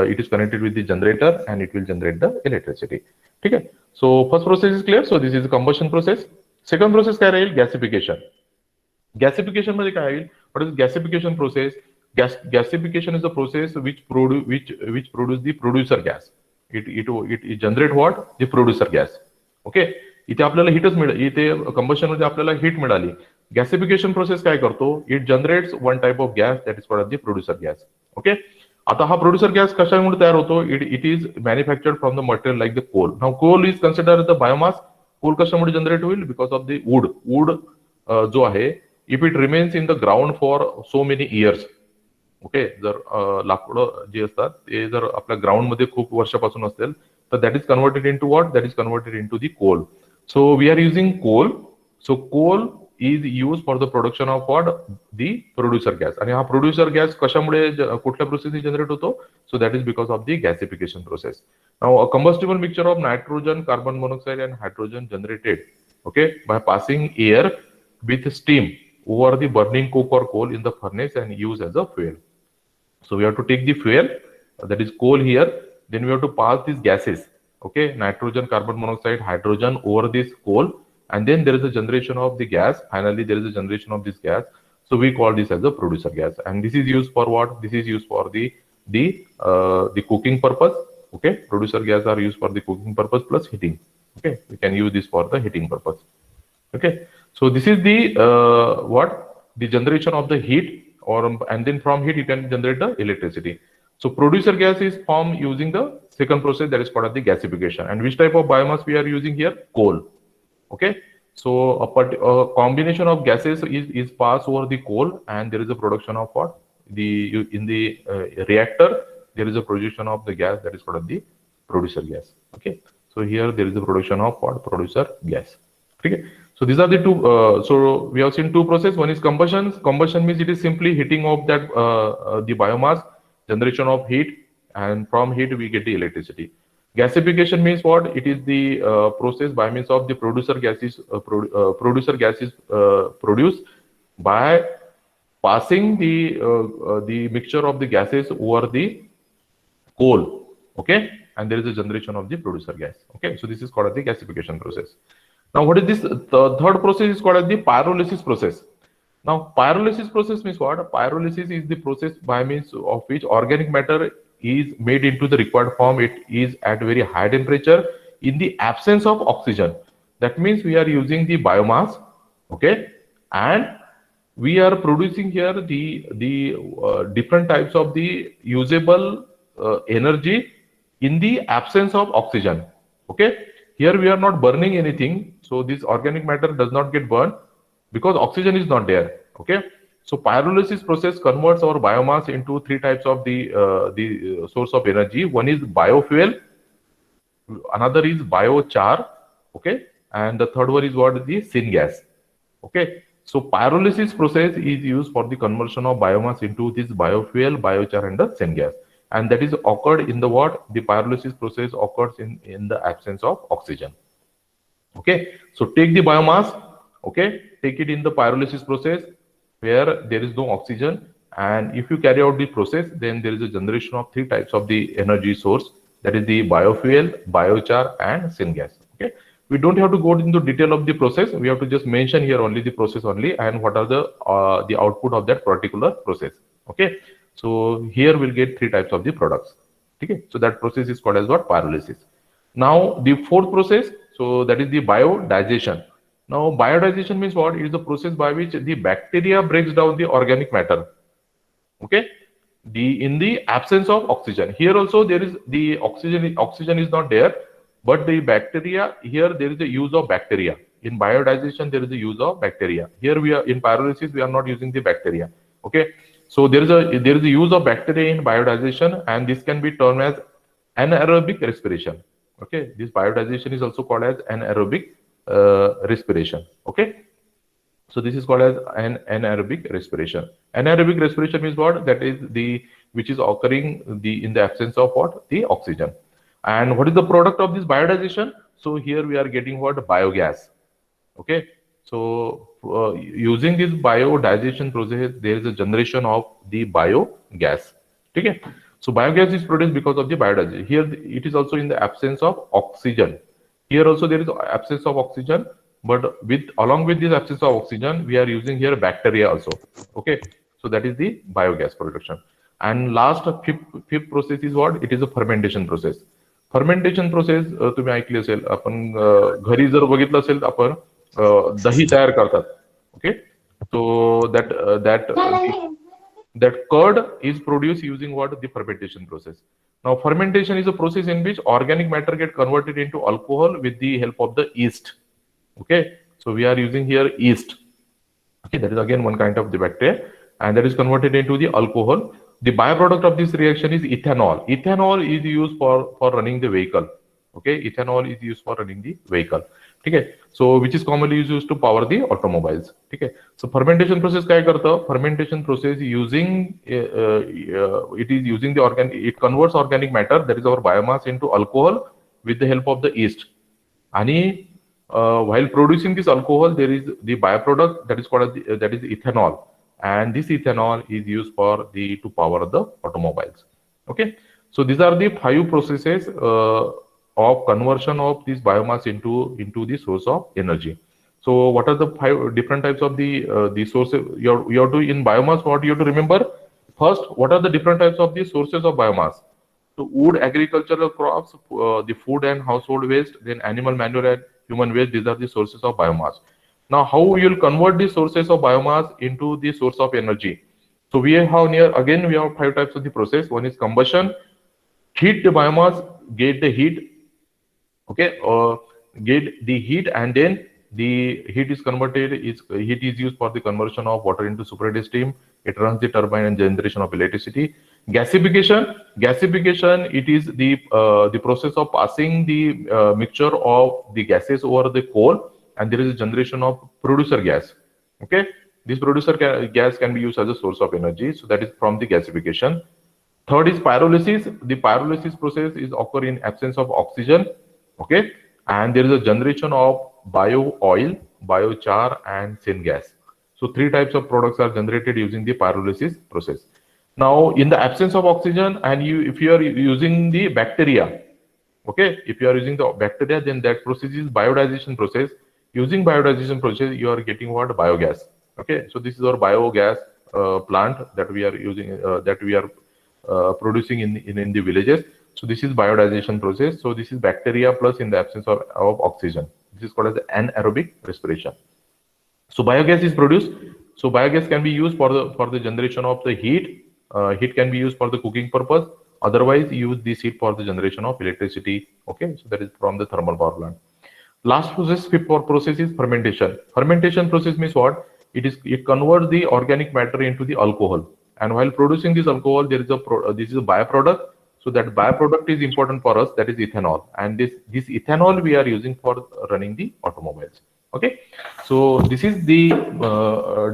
it is connected with the generator and it will generate the electricity. ठीक आहे. So first process is clear. So this is combustion process. Second process काय राहील, गॅसिफिकेशन. गॅसिफिकेशन मध्ये काय होईल, what is gasification process? Gasification is a process which produce the producer gas. It generate what? The producer gas. Okay, इथे आपल्याला हीटच मिळेल. इथे combustion मध्ये आपल्याला हीट मिळाली. गॅसिफिकेशन प्रोसेस काय करतो, it generates one type of gas that is called the producer gas. Okay, आता हा प्रोड्युसर गॅस कशामुळे तयार होतो, it is manufactured from the material like the coal. Now coal is consider the biomass. Coal कशामुळे generate होईल, because of the wood जो आहे, if it remains in the ground for so many years. Okay, जर लाकडं जे असतात ते जर आपल्या ग्राउंड मध्ये खूप वर्षापासून असेल तर that is converted into what, that is converted into the coal. So we are using coal. So coal is use for the production of what, the producer gas. आणि हा प्रोड्युसर गॅस कशामुळे, कुठल्या प्रोसेसने जनरेट होतो, so that is because of the gasification process. Now a combustible mixture of nitrogen, carbon monoxide and hydrogen generated, okay, by passing air with steam over the burning coke or coal in the furnace and use as a fuel. So we have to take the fuel, that is coal here, then we have to pass these gases, okay, nitrogen, carbon monoxide, hydrogen over this coal, and then there is a generation of the gas. Finally, there is a generation of this gas. So we call this as a producer gas, and this is used for what? This is used for the cooking purpose. Okay, producer gas are used for the cooking purpose plus heating. Okay, we can use this for the heating purpose. Okay, so this is the what, the generation of the heat, or and then from heat you can generate the electricity. So producer gas is formed using the second process, that is called as the gasification. And which type of biomass we are using here? Coal. Okay, so a combination of gases is passed over the coal, and there is a production of what, in the reactor there is a production of the gas that is called as the producer gas. Okay, so here there is a production of what, producer gas. Okay, so these are the two. So we have seen two processes. One is combustion. Combustion means it is simply heating of that the biomass, generation of heat, and from heat we get the electricity. Gasification means what? It is the process by means of the producer gas is produced by passing the mixture of the gases over the coal. Okay, and there is a generation of the producer gas. Okay, so this is called as the gasification process. Now what is this? The third process is called as the pyrolysis process. Now pyrolysis process means what? Pyrolysis is the process by means of which organic matter is made into the required form. It is at very high temperature in the absence of oxygen. That means we are using the biomass, okay, and we are producing here the different types of the usable energy in the absence of oxygen. Okay, here we are not burning anything, so this organic matter does not get burned because oxygen is not there. Okay, so pyrolysis process converts our biomass into three types of the source of energy. One is biofuel, another is biochar, okay, and the third one is what, the syngas. Okay, so pyrolysis process is used for the conversion of biomass into this biofuel, biochar, and the syngas. And that is occurred in the what? The pyrolysis process occurs in the absence of oxygen. Okay, so take the biomass, okay, take it in the pyrolysis process where there is no oxygen, and if you carry out the process, then there is a generation of three types of the energy source, that is the biofuel, biochar, and syngas. Okay, we don't have to go into detail of the process. We have to just mention here only the process only and what are the output of that particular process. Okay, so here we'll get three types of the products. Okay, so that process is called as what? Pyrolysis. Now the fourth process, so that is the biodigestion. Now biodigestion means what? It is the process by which the bacteria breaks down the organic matter. Okay, in the absence of oxygen. Here also there is the oxygen is not there, but the bacteria, here there is a use of bacteria. In biodigestion there is a use of bacteria. Here we are in pyrolysis, we are not using the bacteria. Okay, so there is a use of bacteria in biodigestion, and this can be termed as anaerobic respiration. Okay, this biodigestion is also called as anaerobic respiration. Okay, so this is called as an anaerobic respiration. Anaerobic respiration means what? That is the which is occurring in the absence of what? The oxygen. And what is the product of this biodigestion? So here we are getting what? Biogas. Okay, so using this biodigestion process, there is a generation of the biogas. Okay, so biogas is produced because of the biodigestion. Here it is also in the absence of oxygen. Here also there is absence of oxygen, but along with this absence of oxygen, we are using here bacteria also. Okay, so that is the biogas production. And last fifth process is what? It is a fermentation process. Fermentation process तुम्ही ऐकली असेल, आपण घरी जर बघितलं असेल तर आपण दही तयार करतात. Okay, so that curd is produced using what? The fermentation process. Now fermentation is a process in which organic matter get converted into alcohol with the help of the yeast. Okay, so we are using here yeast. Okay, that is again one kind of the bacteria, and that is converted into the alcohol. The byproduct of this reaction is ethanol. Ethanol is used for running the vehicle. Okay, ethanol is used for running the vehicle. Okay, so which is commonly used to power the automobiles. Okay, so fermentation process काय करतं? Fermentation process using it is using the it converts organic matter, that is our biomass, into alcohol with the help of the yeast. And while producing this alcohol, there is the byproduct that is called that is ethanol. And this ethanol is used for to power the automobiles. Okay, so these are the 5 processes of conversion of this biomass into the source of energy. So what are the 5 different types of the sources? You have to, in biomass, what you have to remember first, what are the different types of the sources of biomass? So wood, agricultural crops, the food and household waste, then animal manure and human waste. These are the sources of biomass. Now, how you will convert these sources of biomass into the source of energy? So we have again we have 5 types of the process. One is combustion, heat the biomass, get the heat. Okay, get the heat, and then the heat is converted. Heat is used for the conversion of water into superheated steam. It runs the turbine and generation of electricity. Gasification, it is the process of passing the mixture of the gases over the coal, and there is a generation of producer gas. Okay, this producer gas can be used as a source of energy. So that is from the gasification. Third is pyrolysis. The pyrolysis process is occur in absence of oxygen. Okay, and there is a generation of bio oil, biochar, and syngas. So 3 types of products are generated using the pyrolysis process. Now, in the absence of oxygen, and if you are using the bacteria, okay, if you are using the bacteria, then that process is biodigestion process. Using biodigestion process, you are getting what? Biogas. Okay, so this is our biogas plant that we are using, that we are producing in the villages. So this is biodigestion process. So this is bacteria plus in the absence of oxygen. This is called as anaerobic respiration. So biogas is produced. So biogas can be used for the generation of the heat. Heat can be used for the cooking purpose. Otherwise, use this heat for the generation of electricity. Okay, so that is from the thermal power plant. Last process, fifth process is fermentation. Fermentation process means what? It converts the organic matter into the alcohol. And while producing this alcohol, there is this is a byproduct. So that byproduct is important for us. That is ethanol. And this ethanol we are using for running the automobiles. Okay. So this is the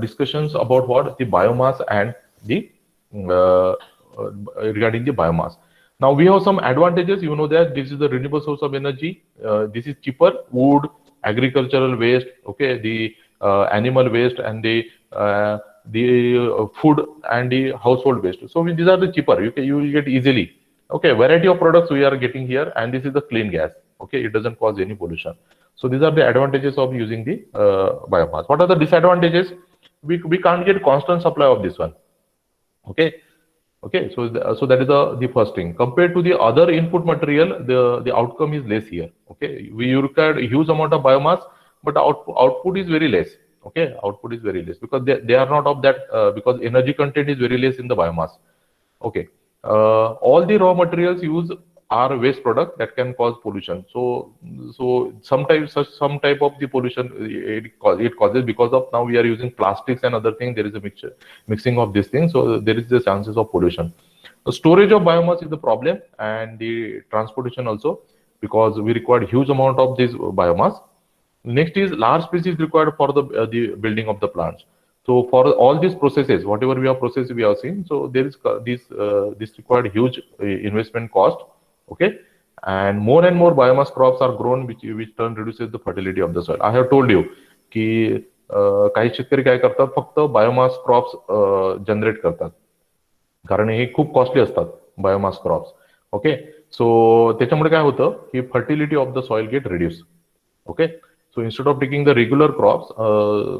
discussions about what? The biomass and the regarding the biomass. Now we have some advantages. You know that this is the renewable source of energy. This is cheaper. Wood, agricultural waste, okay, the animal waste, and the food and the household waste. So these are the cheaper. You will get easily. Okay, variety of products we are getting here, and this is the clean gas. Okay, it doesn't cause any pollution. So these are the advantages of using the biomass. What are the disadvantages? We can't get constant supply of this one. Okay. Okay, so that is the first thing. Compared to the other input material, the outcome is less here. Okay, we require a huge amount of biomass, but output is very less. Okay, output is very less because they are not of that because energy content is very less in the biomass. Okay, all the raw materials used are waste product that can cause pollution. So sometimes some type of the pollution it causes because of now we are using plastics and other things. There is a mixing of these things, so there is the chances of pollution. The storage of biomass is the problem, and the transportation also, because we require huge amount of this biomass. Next is large space is required for the building of the plants. So for all these processes, whatever we have processes we have seen, so there is this required huge investment cost. Okay, and more biomass crops are grown, which turn reduces the fertility of the soil. I have told you की काही शेतकरी काय करतात, फक्त biomass crops generate करतात, कारण हे खूप costly असतात बायोमास क्रॉप्स. ओके, सो त्याच्यामुळे काय होतं की fertility of the soil get reduce. Okay, so instead of taking the regular crops,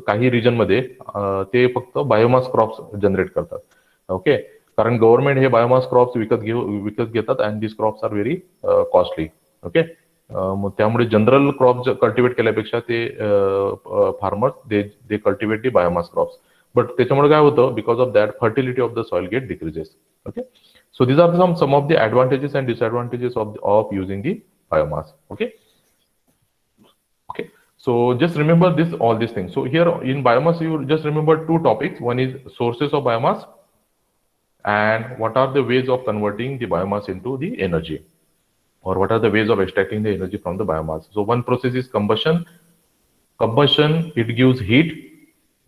काही रिजन मध्ये ते फक्त बायोमास क्रॉप्स जनरेट करतात. ओके, कारण गव्हर्नमेंट हे बायोमास क्रॉप्स विकत घेतात and this crops are very costly. Okay, मग त्यामुळे जनरल क्रॉप कल्टिवेट केल्यापेक्षा ते farmers they cultivate the biomass crops. But त्याच्यामुळे काय होतं, because of that fertility of the soil get decreases. Okay, so these are some of the advantages and disadvantages of using the biomass. Okay, so just remember all these things. So here in biomass you just remember two topics. One is sources of biomass and what are the ways of converting the biomass into the energy, or what are the ways of extracting the energy from the biomass. So one process is combustion. It gives heat.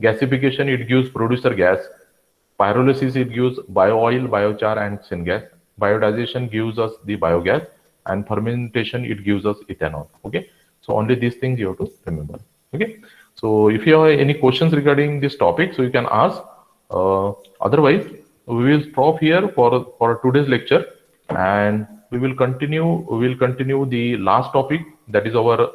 Gasification, it gives producer gas. Pyrolysis, it gives bio-oil, biochar and syngas. Biodigestion gives us the biogas, and fermentation, it gives us ethanol. Okay, so only these things you have to remember. Okay, so if you have any questions regarding this topic, so you can ask. Otherwise, we will stop here for today's lecture, and we will continue the last topic, that is our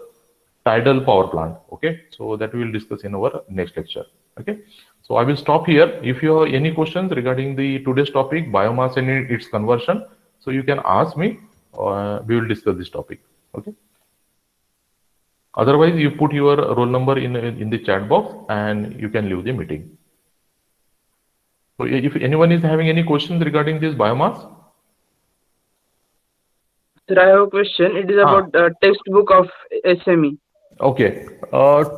tidal power plant. Okay, so that we will discuss in our next lecture. Okay, so I will stop here. If you have any questions regarding the today's topic, biomass and its conversion, so you can ask me. We will discuss this topic. Okay, otherwise you put your roll number in the chat box and you can leave the meeting. So if anyone is having any questions regarding this biomass. Sir, I have a question. It is about textbook of SME. Okay,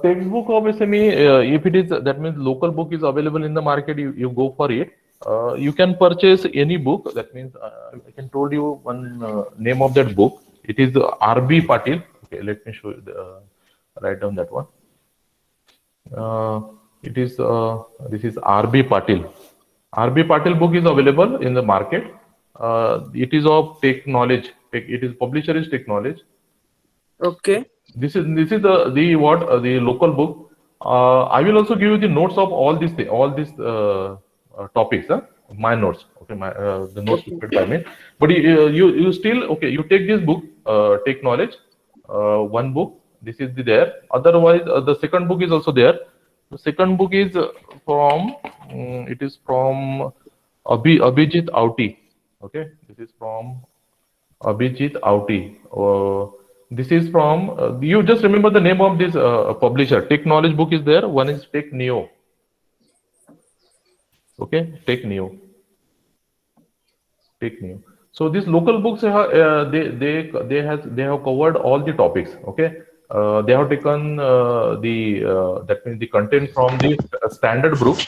textbook of SME, if it is, that means local book is available in the market, you go for it. You can purchase any book. That means I can told you one name of that book. It is R.B. Patil. Okay, let me show you write down that one. It is this is R.B. Patil. R.B. Patil book is available in the market. It is of Tech Knowledge. It is publisher is Tech Knowledge. Okay. This is the local book. I will also give you the notes of all these topics. My notes. Okay, the notes prepared by me. But you still, okay, you take this book, Tech Knowledge, one book. This is there. Otherwise, the second book is also there. The second book is from it is from Abhijit Auti. Okay, this is from Abhijit Auti. This is from you just remember the name of this publisher. Tech Knowledge book is there. One is Tech Neo. Okay, Tech Neo. So these local books they have covered all the topics. Okay, they have taken that means the content from the standard book,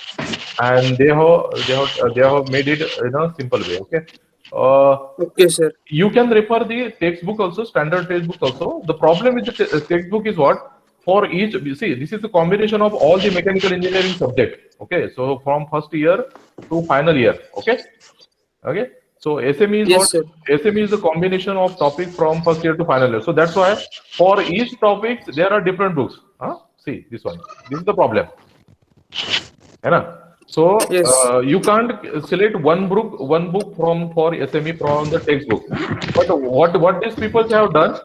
and they have made it in a simple way. Okay. Okay, sir. You can refer the textbook also, standard textbook also. The problem with the textbook is what? For each, you see, this is a combination of all the mechanical engineering subject. Okay, so from first year to final year. Okay, so SME is Yes, what? sir. SME is a combination of topics from first year to final year. So that's why for each topic there are different books. See this one. This is the problem. So Yes. you can't select one book for SME from the textbook. But what these people have done,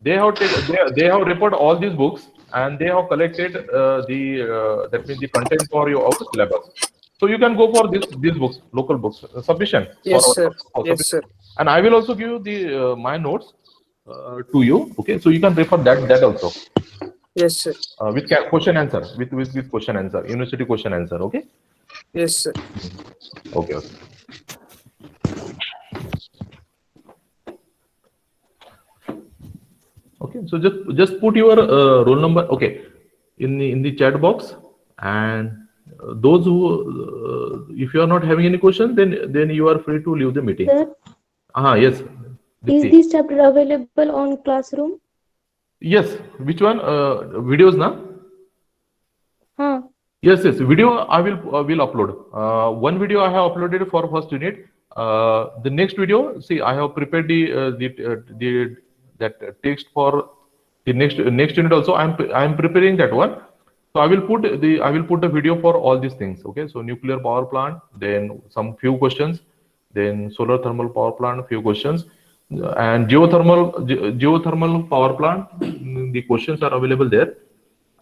they have referred all these books and they have collected that means the content for your syllabus. So you can go for these books, local books, sufficient. Yes, sir. Yes, Sufficient. sir. And I will also give you the my notes to you. Okay, so you can refer that also. Yes, sir. With question answer, with question answer, university question answer. Okay. Yes, sir. Okay. Okay. So just put your roll number. Okay, in the chat box, and those who if you are not having any questions, then you are free to leave the meeting. Sir, Yes. is this chapter available on Classroom? Yes, which one? Videos, na? Yes, yes. Video I will upload. One video I have uploaded for first unit. The next video, see, I have prepared the that text for the next unit also. I'm preparing that one. So I will put the video for all these things. Okay. So nuclear power plant, then some few questions, then solar thermal power plant, few questions, and geothermal power plant. The questions are available there.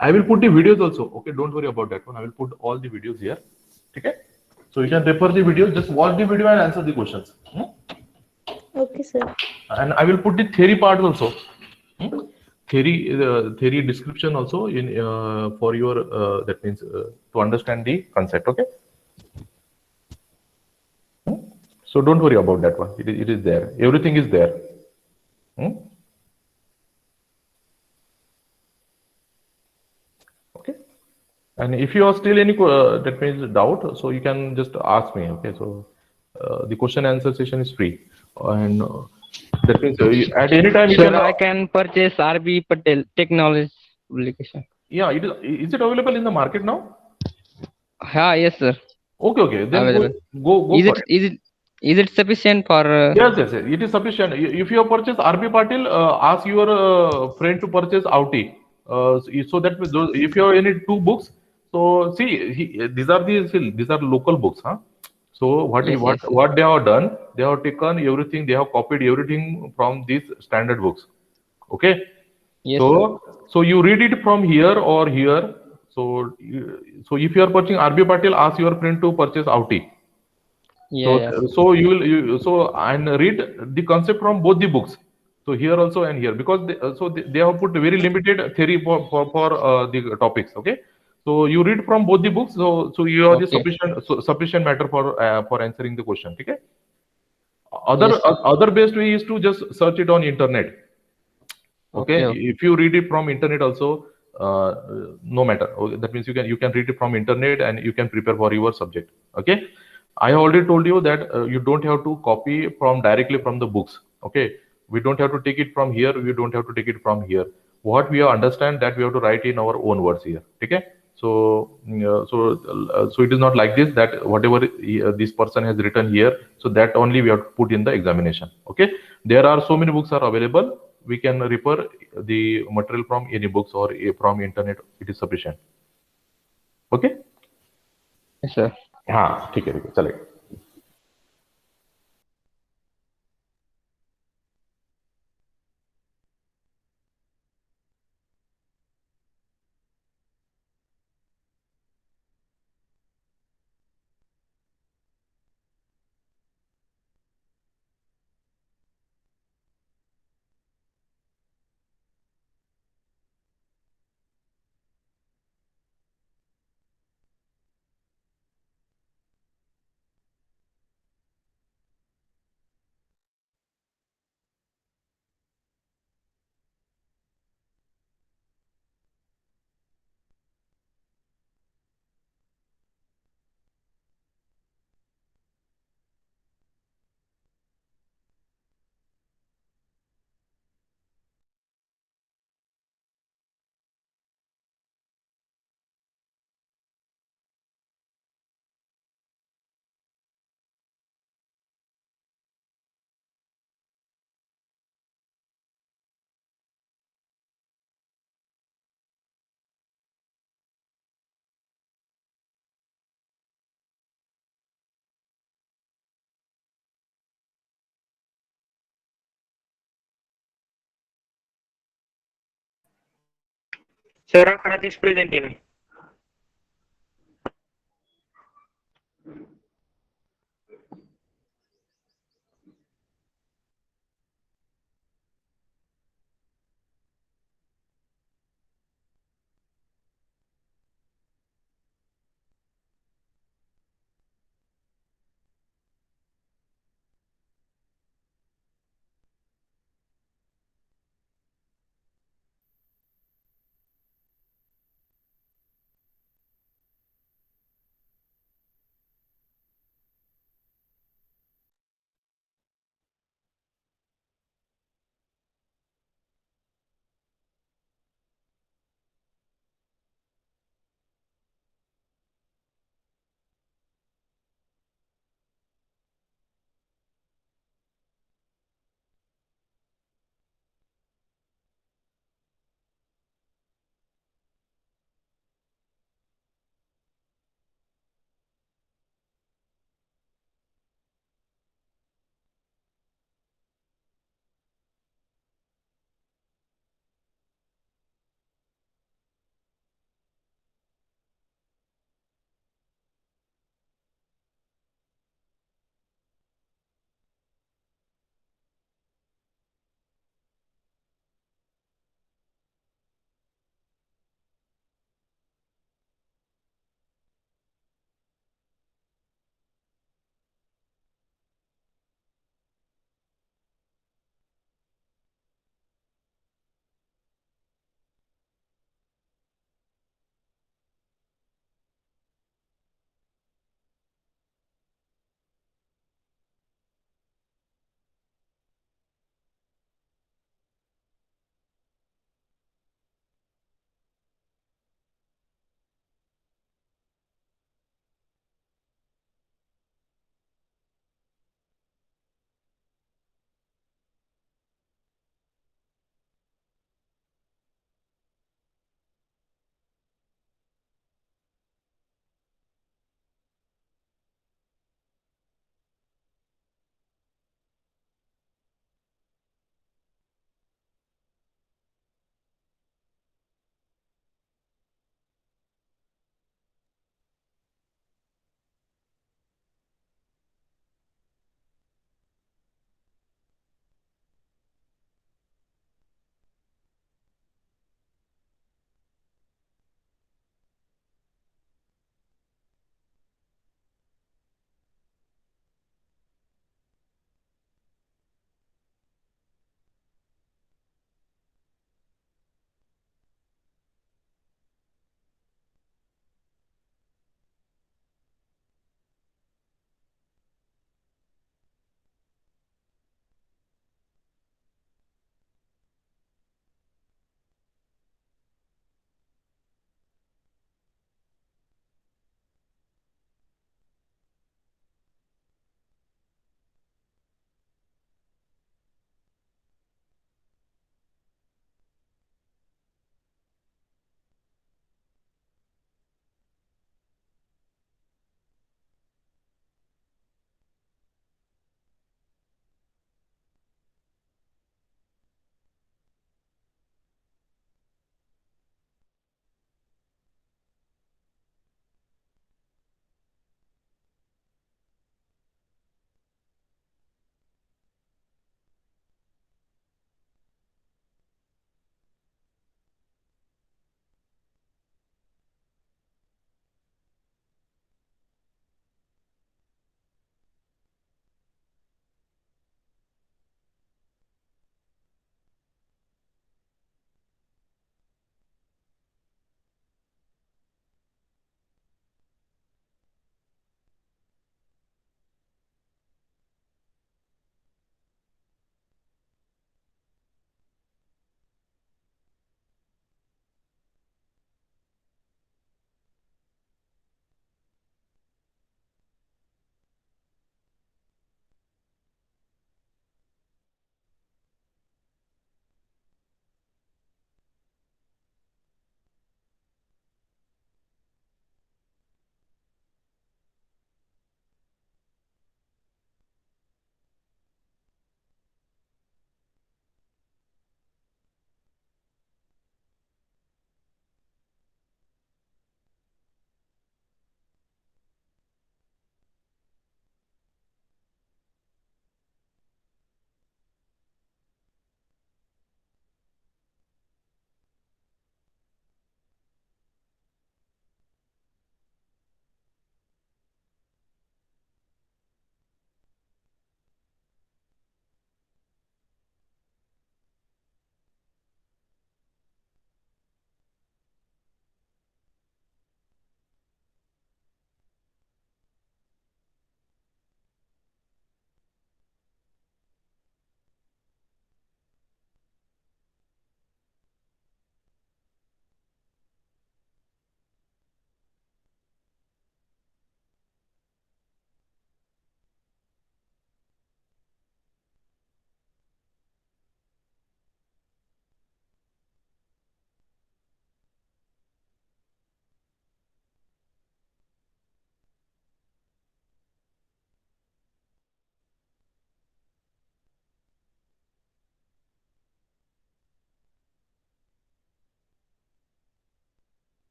I will put the videos also. Okay, don't worry about that one. I will put all the videos here. Okay, so you can refer the videos. Just watch the video and answer the questions. Okay, sir. And I will put the theory part also. Theory description also in for your that means to understand the concept. Okay. So don't worry about that one. It is there. Everything is there. Okay. And if you are still any that means doubt, so you can just ask me. Okay. So the question answer session is free, and that means at any time you Sir, can. I can purchase RB Patel Technology publication. Yeah, it is. Is it available in the market now? Yes, sir. Okay, okay. Then Available. go Is for it is it sufficient for? Yes, yes, yes. It is sufficient. If you have purchased RB Patil, ask your friend to purchase Outi. So that if you have any two books, so see, these are local books, huh? So Yes. what they have done, they have taken everything, they have copied everything from these standard books. Okay. Yes, sir. So you read it from here or here. So if you are purchasing RB Patil, ask your friend to purchase Outi. Yeah. So and read the concept from both the books. So here also and here, because they have put very limited theory for the topics. Okay. So you read from both the books. So you have the sufficient matter for answering the question. Okay. Other best way is to just search it on internet. Okay. If you read it from internet also, no matter. Okay, that means you can read it from internet and you can prepare for your subject. Okay. I already told you that you don't have to copy directly from the books. Okay. We don't have to take it from here. We don't have to take it from here. What we understand that we have to write in our own words here. Okay. So it is not like this, that whatever this person has written here, so that only we have to put in the examination. Okay. There are so many books are available. We can refer the material from any books or from internet. It is sufficient. Okay. Yes, sir. हाँ ठीक है चलेगा. Sir, Akarat is present in.